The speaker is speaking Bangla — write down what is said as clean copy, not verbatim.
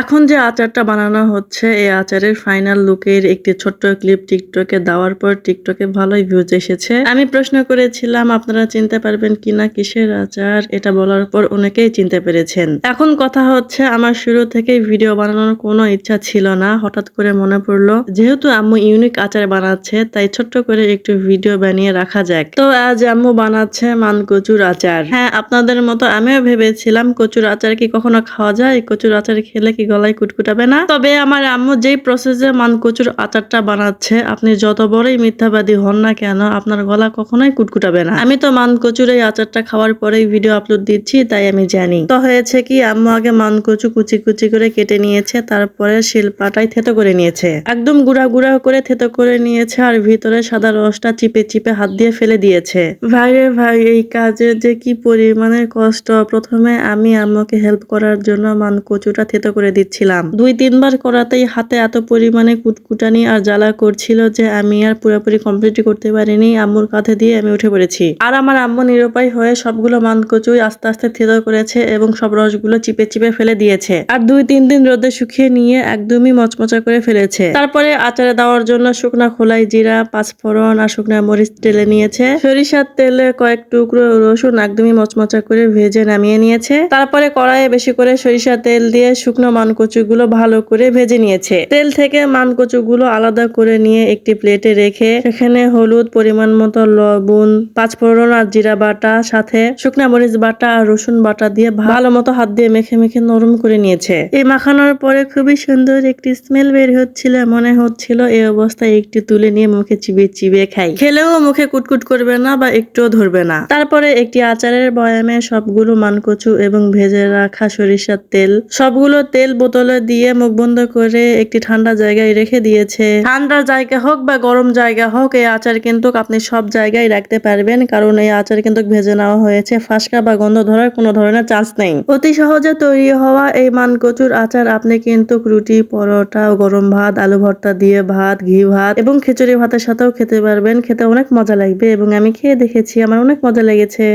এখন যে আচারটা বানানো হচ্ছে, এই আচারের ফাইনাল লুকের একটি ছোট্ট ক্লিপ টিকটকে দেওয়ার পর টিকটকে ভালোই ভিউজ এসেছে। আমি প্রশ্ন করেছিলাম আপনারা চিনতে পারবেন কিনা কিসের আচার, এটা বলার পর অনেকেই চিনতে পেরেছেন। এখন কথা হচ্ছে, আমার শুরু থেকেই ভিডিও বানানোর কোনো ইচ্ছা ছিল না, হঠাৎ করে মনে পড়লো যেহেতু আম্মু ইউনিক আচার বানাচ্ছে তাই ছোট্ট করে একটু ভিডিও বানিয়ে রাখা যাক। তো আজ আম্মু বানাচ্ছে মান কচুর আচার। হ্যাঁ, আপনাদের মতো আমিও ভেবেছিলাম কচুর আচার কি কখনো খাওয়া যায়, কচুর আচার খেলে কি গলায় কুটকুটাবে না। তবে আমার আম্মু যেই প্রসেসে মান কচুর আচারটা বানাচ্ছে, আপনি যত বড়ই মিথ্যাবাদী হন না কেন আপনার গলা কখনোই কুটকুটাবে না। আমি তো মান কচুর এই আচারটা খাওয়ার পরেই ভিডিও আপলোড দিচ্ছি, তাই আমি জানি। তো হয়েছে কি, আম্মু আগে মান কচু কুচি কুচি করে কেটে নিয়েছে, তারপরে শিলপাটায় থেতো করে নিয়েছে, একদম গুঁড়া গুঁড়া করে থেতো করে নিয়েছে, আর ভিতরে সাদা রসটা চিপে চিপে হাত দিয়ে ফেলে দিয়েছে। ভাই রে ভাই, এই কাজে যে কি পরিমাণের কষ্ট। প্রথমে আমি আম্মুকে হেল্প করার জন্য মান কচুটা থেতো করে দিচ্ছিলাম। 2-3 বার করাতেই হাতে এত পরিমাণে কুটকুটানি আর জ্বালা করছিল যে আমি আর পুরোপুরি কমপ্লিট করতে পারিনি। আম্মুর কাঁধে দিয়ে আমি উঠে পড়েছি, আর আমার আম্মু নিরুপায় হয়ে সবগুলো মান কচুই আস্তে আস্তে থেতো করেছে এবং সব রসগুলো চিপে চিপে ফেলে দিয়েছে, আর 2-3 দিন রোদে শুকিয়ে নিয়ে একদমই মচমচা করে ফেলেছে। তারপরে আচারে দেওয়ার জন্য শুকনা খোলাই জিরা, পাঁচফোড়ন আর শুকনা মরিচ টেলে নিয়েছে। সরিষার তেলে কয়েক টুকরো রসুন একদমই মচমচা করে ভেজে নামিয়ে নিয়েছে। তারপরে কড়াইয়ে বেশি করে সরিষা তেল দিয়ে শুকনো মানকচুগুলো ভালো করে ভেজে নিয়েছে। তেল থেকে মানকচুগুলো আলাদা করে নিয়ে একটি প্লেটে রেখে সেখানে হলুদ, পরিমাণ মতো লবণ, পাঁচফোড়ন আর জিরা বাটা, সাথে শুকনা মরিচ বাটা আর রসুন বাটা দিয়ে ভালো মতো হাত দিয়ে মেখে মেখে নরম করে নিয়েছে। এই মাখানোর পরে খুবই সুন্দর একটি স্মেল বের হচ্ছিল, মনে হচ্ছিল এই অবস্থায় একটু তুলে নিয়ে মুখে চিবিয়ে চিবিয়ে খাই। খেলেও মুখে কুটকুট করবে না বা একটুও ধরবে না। তারপরে একটি আচারের বয়ামে সবগুলো মানকচু এবং ভেজে রাখা সরিষার তেল, সবগুলো তেল বোতলে দিয়ে মুখ বন্ধ করে একটি ঠান্ডা জায়গায় রেখে দিয়েছে। ঠান্ডা জায়গা হোক বা গরম জায়গা হোক, এই আচার কিন্তু আপনি সব জায়গায় রাখতে পারবেন, কারণ এই আচার কিন্তু ভেজে নেওয়া হয়েছে, ফাঁসকা বা গন্ধ ধরার কোনো ধরনের চান্স নেই। অতি সহজে তৈরি হওয়া এই মানকচুর আচার আপনি কিন্তু রুটি, পরোটা, গরম ভাত, আলু ভর্তা দিয়ে ভাত, ঘি ভাত এবং খিচুড়ি ভাতের সাথেও খেতে পারবেন। খেতে অনেক মজা লাগবে এবং আমি খেয়ে দেখেছি, আমার অনেক মজা লেগেছে।